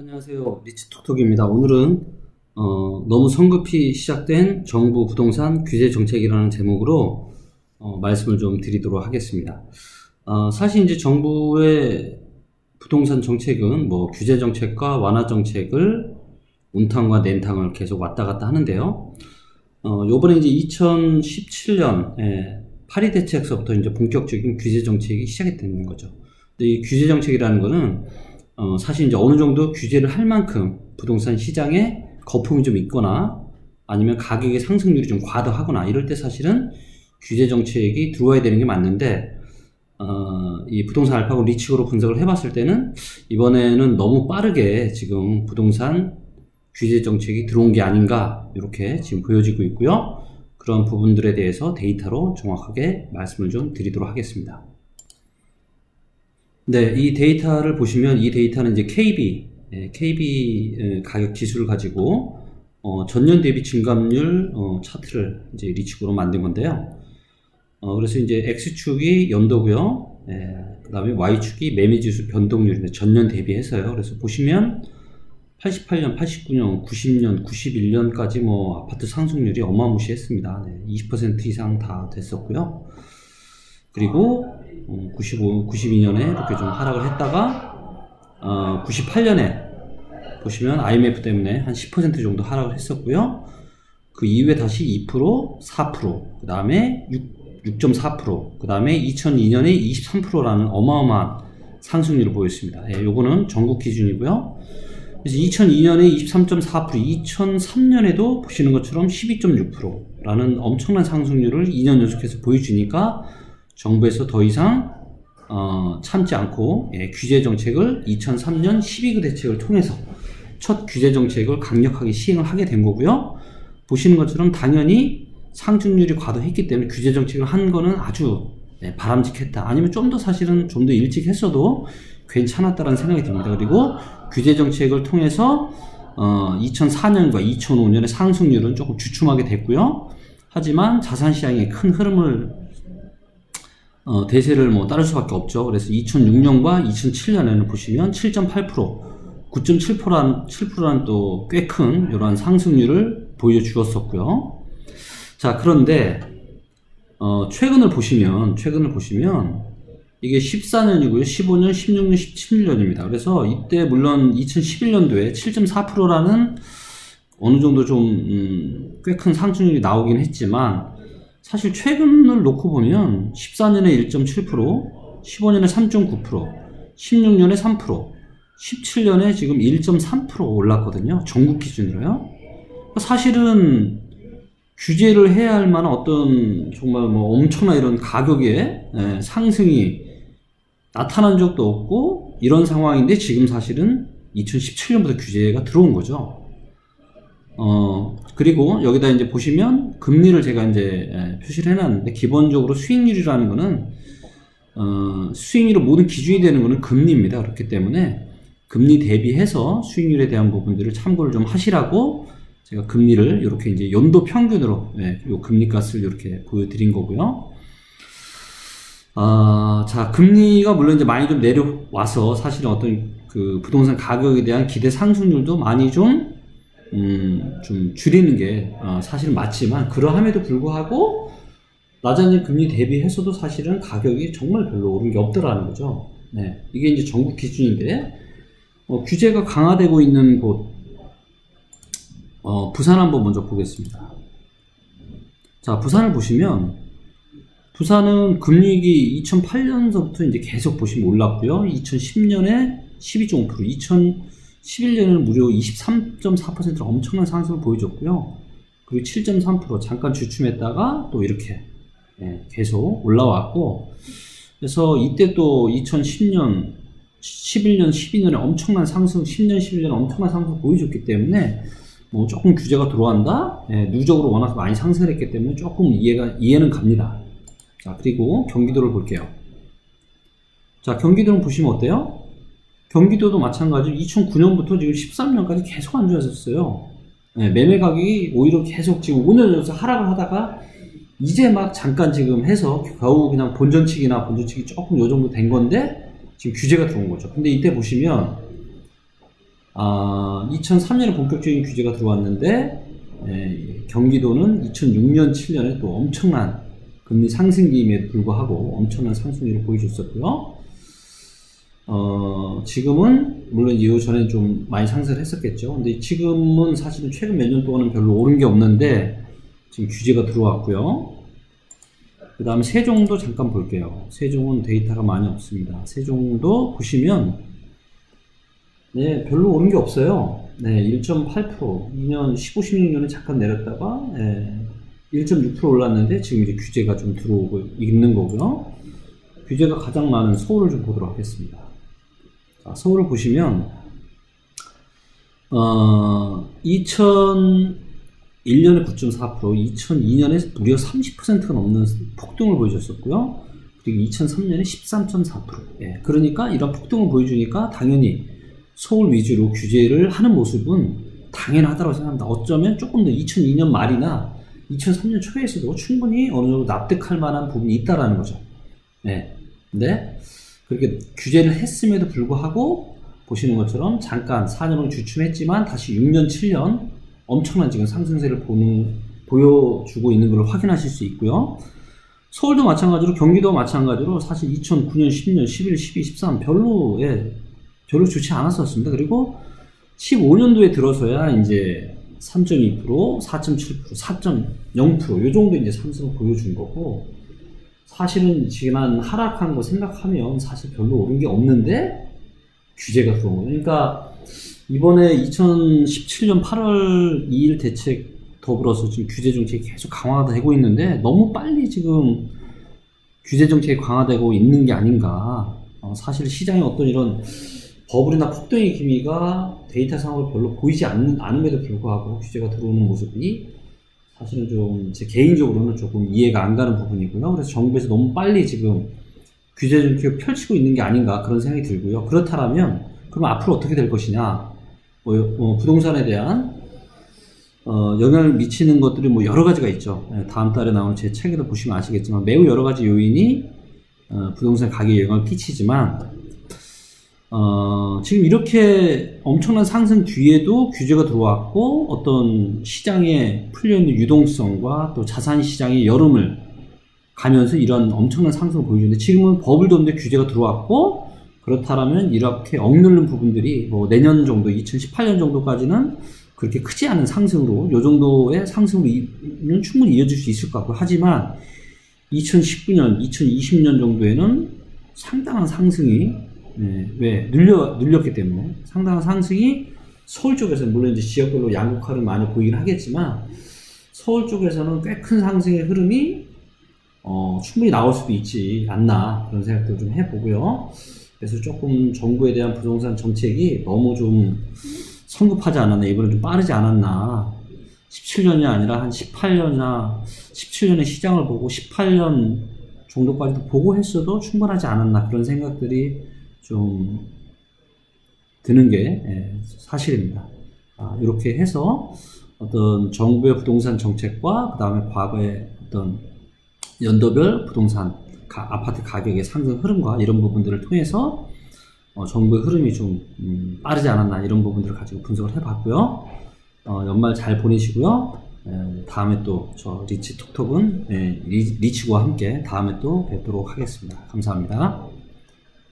안녕하세요. 리치톡톡입니다. 오늘은 너무 성급히 시작된 정부 부동산 규제 정책이라는 제목으로 말씀을 좀 드리도록 하겠습니다. 사실 이제 정부의 부동산 정책은 뭐 규제 정책과 완화 정책을 온탕과 냉탕을 계속 왔다 갔다 하는데요. 요번에 이제 2017년 8.2 대책서부터 이제 본격적인 규제 정책이 시작이 되는 거죠. 근데 이 규제 정책이라는 거는 사실 이제 어느 정도 규제를 할 만큼 부동산 시장에 거품이 좀 있거나 아니면 가격의 상승률이 좀 과다하거나 이럴 때 사실은 규제 정책이 들어와야 되는 게 맞는데, 이 부동산 알파고 리치고로 분석을 해봤을 때는 이번에는 너무 빠르게 지금 부동산 규제 정책이 들어온 게 아닌가 이렇게 지금 보여지고 있고요. 그런 부분들에 대해서 데이터로 정확하게 말씀을 좀 드리도록 하겠습니다. 네, 이 데이터를 보시면 이 데이터는 이제 KB 가격 지수를 가지고 전년 대비 증감률 차트를 이제 리치고로 만든 건데요. 그래서 이제 X축이 연도고요. 그 다음에 Y축이 매매지수 변동률인데 전년 대비해서요. 그래서 보시면 88년, 89년, 90년, 91년까지 뭐 아파트 상승률이 어마무시했습니다. 20% 이상 다 됐었고요. 그리고 92년에 이렇게 좀 하락을 했다가 98년에 보시면 IMF 때문에 한 10% 정도 하락을 했었고요. 그 이후에 다시 2%, 4%, 그 다음에 6.4%, 그 다음에 2002년에 23%라는 어마어마한 상승률을 보였습니다. 요거는 전국 기준이고요. 그래서 2002년에 23.4%, 2003년에도 보시는 것처럼 12.6%라는 엄청난 상승률을 2년 연속해서 보여주니까 정부에서 더 이상 참지 않고 규제 정책을 2003년 12구 대책을 통해서 첫 규제 정책을 강력하게 시행을 하게 된 거고요. 보시는 것처럼 당연히 상승률이 과도했기 때문에 규제 정책을 한 거는 아주 바람직했다. 아니면 좀 더 사실은 좀 더 일찍 했어도 괜찮았다라는 생각이 듭니다. 그리고 규제 정책을 통해서 2004년과 2005년의 상승률은 조금 주춤하게 됐고요. 하지만 자산시장의 큰 흐름을 대세를 뭐 따를 수밖에 없죠. 그래서 2006년과 2007년에는 보시면 7.8%, 9.7%라는 또 꽤 큰 이러한 상승률을 보여주었었고요. 자, 그런데 최근을 보시면 이게 14년이고요. 15년, 16년, 17년입니다. 그래서 이때 물론 2011년도에 7.4%라는 어느 정도 좀 꽤 큰 상승률이 나오긴 했지만 사실 최근을 놓고 보면 14년에 1.7%, 15년에 3.9%, 16년에 3%, 17년에 지금 1.3% 올랐거든요. 전국 기준으로요. 사실은 규제를 해야 할 만한 어떤 정말 뭐 엄청난 이런 가격의 상승이 나타난 적도 없고 이런 상황인데 지금 사실은 2017년부터 규제가 들어온 거죠. 그리고 여기다 이제 보시면 금리를 제가 이제 표시를 해놨는데 기본적으로 수익률이라는 거는 수익률의 모든 기준이 되는 거는 금리입니다. 그렇기 때문에 금리 대비해서 수익률에 대한 부분들을 참고를 좀 하시라고 제가 금리를 이렇게 이제 연도 평균으로 요 금리 값을 이렇게 보여드린 거고요. 자, 금리가 물론 이제 많이 좀 내려와서 사실은 어떤 그 부동산 가격에 대한 기대 상승률도 많이 좀 줄이는 게 사실은 맞지만 그러함에도 불구하고 낮아진 금리 대비해서도 사실은 가격이 정말 별로 오른 게 없더라는 거죠. 이게 이제 전국 기준인데 규제가 강화되고 있는 곳 부산 한번 먼저 보겠습니다. 자, 부산을 보시면 부산은 금리기 2008년서부터 이제 계속 보시면 올랐고요. 2010년에 12.5%, 2011년에는 무려 23.4%로 엄청난 상승을 보여줬고요. 그리고 7.3% 잠깐 주춤했다가 또 이렇게 계속 올라왔고, 그래서 이때 또 2010년, 11년, 12년에 엄청난 상승, 10년, 11년에 엄청난 상승을 보여줬기 때문에 뭐 조금 규제가 들어간다? 누적으로 워낙 많이 상승을 했기 때문에 조금 이해는 갑니다. 자, 그리고 경기도를 볼게요. 자, 경기도는 보시면 어때요? 경기도도 마찬가지로 2009년부터 지금 13년까지 계속 안 좋아졌어요. 매매 가격이 오히려 계속 지금 5년 연속 하락을 하다가 이제 막 잠깐 지금 해서 겨우 그냥 본전치기 조금 요 정도 된 건데 지금 규제가 들어온 거죠. 근데 이때 보시면 2003년에 본격적인 규제가 들어왔는데 경기도는 2006년, 7년에 또 엄청난 금리 상승기임에도 불구하고 엄청난 상승률을 보여줬었고요. 지금은 물론 이후 전에 좀 많이 상승을 했었겠죠. 근데 지금은 사실은 최근 몇 년 동안은 별로 오른 게 없는데 지금 규제가 들어왔고요. 그 다음에 세종도 잠깐 볼게요. 세종은 데이터가 많이 없습니다. 세종도 보시면 네, 별로 오른 게 없어요. 네, 1.8%, 2년 15, 16년에 잠깐 내렸다가 1.6% 올랐는데 지금 이제 규제가 좀 들어오고 있는 거고요. 규제가 가장 많은 서울을 좀 보도록 하겠습니다. 자, 서울을 보시면 2001년에 9.4%, 2002년에 무려 30%가 넘는 폭등을 보여줬었고요. 그리고 2003년에 13.4%. 예, 그러니까 이런 폭등을 보여주니까 당연히 서울 위주로 규제를 하는 모습은 당연하다고 생각합니다. 어쩌면 조금 더 2002년 말이나 2003년 초에서도 충분히 어느 정도 납득할 만한 부분이 있다라는 거죠. 네. 근데 그렇게 규제를 했음에도 불구하고 보시는 것처럼 잠깐 4년을 주춤했지만 다시 6년, 7년 엄청난 지금 상승세를 보여주고 있는 걸 확인하실 수 있고요. 서울도 마찬가지로, 경기도 마찬가지로 사실 2009년, 10년, 11, 12, 13 별로 좋지 않았었습니다. 그리고 15년도에 들어서야 이제 3.2%, 4.7%, 4.0% 요 정도 이제 상승을 보여준 거고, 사실은 지난 하락한 거 생각하면 사실 별로 오른 게 없는데 규제가 들어온 거예요. 그러니까 이번에 2017년 8월 2일 대책 더불어서 지금 규제 정책이 계속 강화가 되고 있는데 너무 빨리 지금 규제 정책이 강화되고 있는 게 아닌가. 사실 시장에 어떤 이런 버블이나 폭등의 기미가 데이터상으로 별로 보이지 않음에도 불구하고 규제가 들어오는 모습이 사실은 좀 제 개인적으로는 조금 이해가 안 가는 부분이고요. 그래서 정부에서 너무 빨리 지금 규제 정책을 펼치고 있는 게 아닌가 그런 생각이 들고요. 그렇다면 그럼 앞으로 어떻게 될 것이냐. 부동산에 대한 영향을 미치는 것들이 뭐 여러 가지가 있죠. 다음 달에 나오는 제 책에도 보시면 아시겠지만 매우 여러 가지 요인이 부동산 가격에 영향을 끼치지만 지금 이렇게 엄청난 상승 뒤에도 규제가 들어왔고 어떤 시장에 풀려있는 유동성과 또 자산 시장의 여름을 가면서 이런 엄청난 상승을 보여주는데 지금은 버블도 없는데 규제가 들어왔고 그렇다면 이렇게 억누른 부분들이 뭐 내년 정도 2018년 정도까지는 그렇게 크지 않은 상승으로 요 정도의 상승으로는 충분히 이어질 수 있을 것 같고 하지만 2019년, 2020년 정도에는 상당한 상승이 눌렸기 때문에 상당한 상승이 서울 쪽에서 물론 이제 지역별로 양극화를 많이 보이긴 하겠지만 서울 쪽에서는 꽤 큰 상승의 흐름이 충분히 나올 수도 있지 않나 그런 생각도 좀 해보고요. 그래서 조금 정부에 대한 부동산 정책이 너무 좀 성급하지 않았나 이번에 좀 빠르지 않았나 17년이 아니라 한 18년이나 17년의 시장을 보고 18년 정도까지도 보고 했어도 충분하지 않았나 그런 생각들이 좀 드는 게 사실입니다. 이렇게 해서 어떤 정부의 부동산 정책과 그 다음에 과거의 어떤 연도별 부동산 아파트 가격의 상승 흐름과 이런 부분들을 통해서 정부의 흐름이 좀 빠르지 않았나 이런 부분들을 가지고 분석을 해봤고요. 연말 잘 보내시고요. 다음에 또 저 리치 톡톡은 리치고와 함께 다음에 또 뵙도록 하겠습니다. 감사합니다.